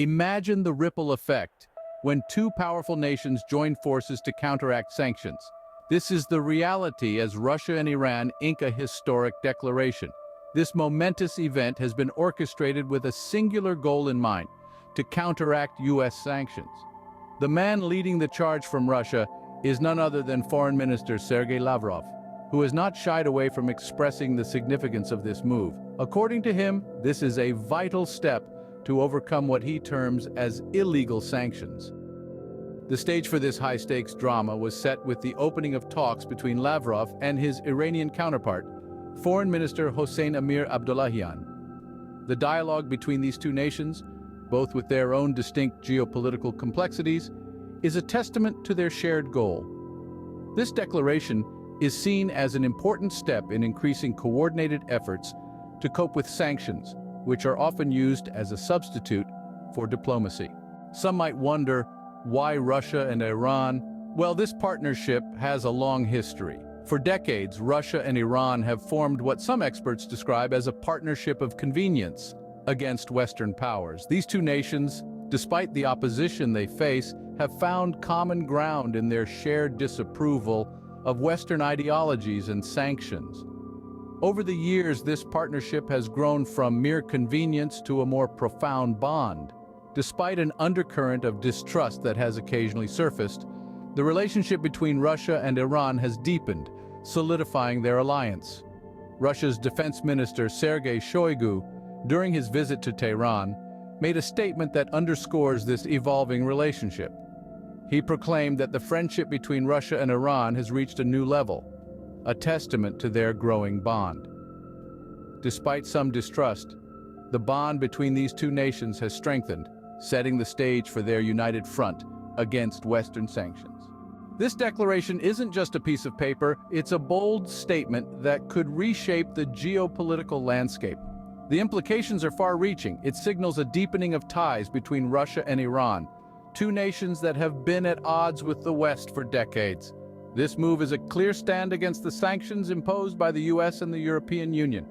Imagine the ripple effect when two powerful nations join forces to counteract sanctions. This is the reality as Russia and Iran ink a historic declaration. This momentous event has been orchestrated with a singular goal in mind: to counteract U.S. sanctions. The man leading the charge from Russia is none other than Foreign Minister Sergei Lavrov, who has not shied away from expressing the significance of this move. According to him, this is a vital step to overcome what he terms as illegal sanctions. The stage for this high-stakes drama was set with the opening of talks between Lavrov and his Iranian counterpart, Foreign Minister Hossein Amir-Abdollahian. The dialogue between these two nations, both with their own distinct geopolitical complexities, is a testament to their shared goal. This declaration is seen as an important step in increasing coordinated efforts to cope with sanctions, which are often used as a substitute for diplomacy. Some might wonder, why Russia and Iran? Well, this partnership has a long history. For decades, Russia and Iran have formed what some experts describe as a partnership of convenience against Western powers. These two nations, despite the opposition they face, have found common ground in their shared disapproval of Western ideologies and sanctions. Over the years, this partnership has grown from mere convenience to a more profound bond. Despite an undercurrent of distrust that has occasionally surfaced, the relationship between Russia and Iran has deepened, solidifying their alliance. Russia's Defense Minister Sergei Shoigu, during his visit to Tehran, made a statement that underscores this evolving relationship. He proclaimed that the friendship between Russia and Iran has reached a new level, a testament to their growing bond. Despite some distrust, the bond between these two nations has strengthened, setting the stage for their united front against Western sanctions. This declaration isn't just a piece of paper, it's a bold statement that could reshape the geopolitical landscape. The implications are far-reaching. It signals a deepening of ties between Russia and Iran, two nations that have been at odds with the West for decades. This move is a clear stand against the sanctions imposed by the US and the European Union.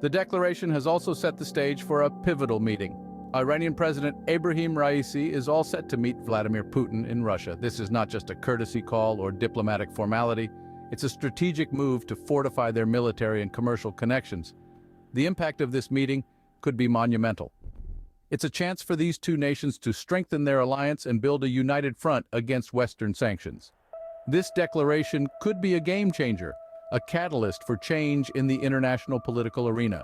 The declaration has also set the stage for a pivotal meeting. Iranian President Ebrahim Raisi is all set to meet Vladimir Putin in Russia. This is not just a courtesy call or diplomatic formality. It's a strategic move to fortify their military and commercial connections. The impact of this meeting could be monumental. It's a chance for these two nations to strengthen their alliance and build a united front against Western sanctions. This declaration could be a game changer, a catalyst for change in the international political arena.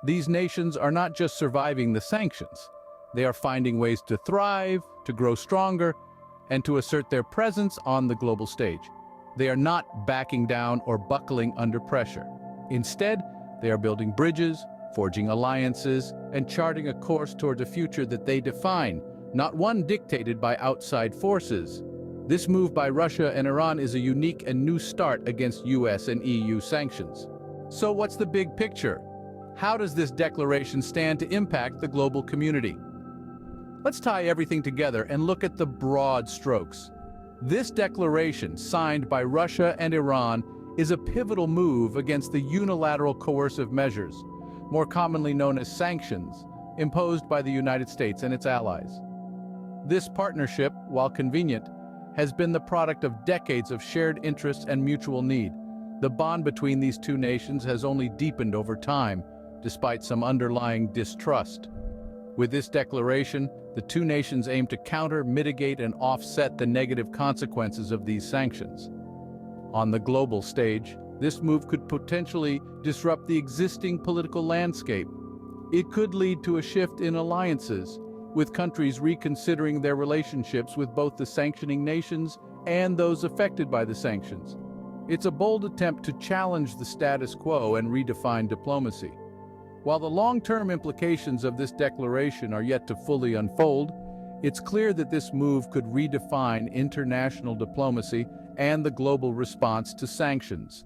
These nations are not just surviving the sanctions. They are finding ways to thrive, to grow stronger, and to assert their presence on the global stage. They are not backing down or buckling under pressure. Instead, they are building bridges, forging alliances, and charting a course toward a future that they define, not one dictated by outside forces. This move by Russia and Iran is a unique and new start against US and EU sanctions. So what's the big picture? How does this declaration stand to impact the global community? Let's tie everything together and look at the broad strokes. This declaration, signed by Russia and Iran, is a pivotal move against the unilateral coercive measures, more commonly known as sanctions, imposed by the United States and its allies. This partnership, while convenient, has been the product of decades of shared interests and mutual need. The bond between these two nations has only deepened over time, despite some underlying distrust. With this declaration, the two nations aim to counter, mitigate, and offset the negative consequences of these sanctions. On the global stage, this move could potentially disrupt the existing political landscape. It could lead to a shift in alliances, with countries reconsidering their relationships with both the sanctioning nations and those affected by the sanctions. It's a bold attempt to challenge the status quo and redefine diplomacy. While the long-term implications of this declaration are yet to fully unfold, it's clear that this move could redefine international diplomacy and the global response to sanctions.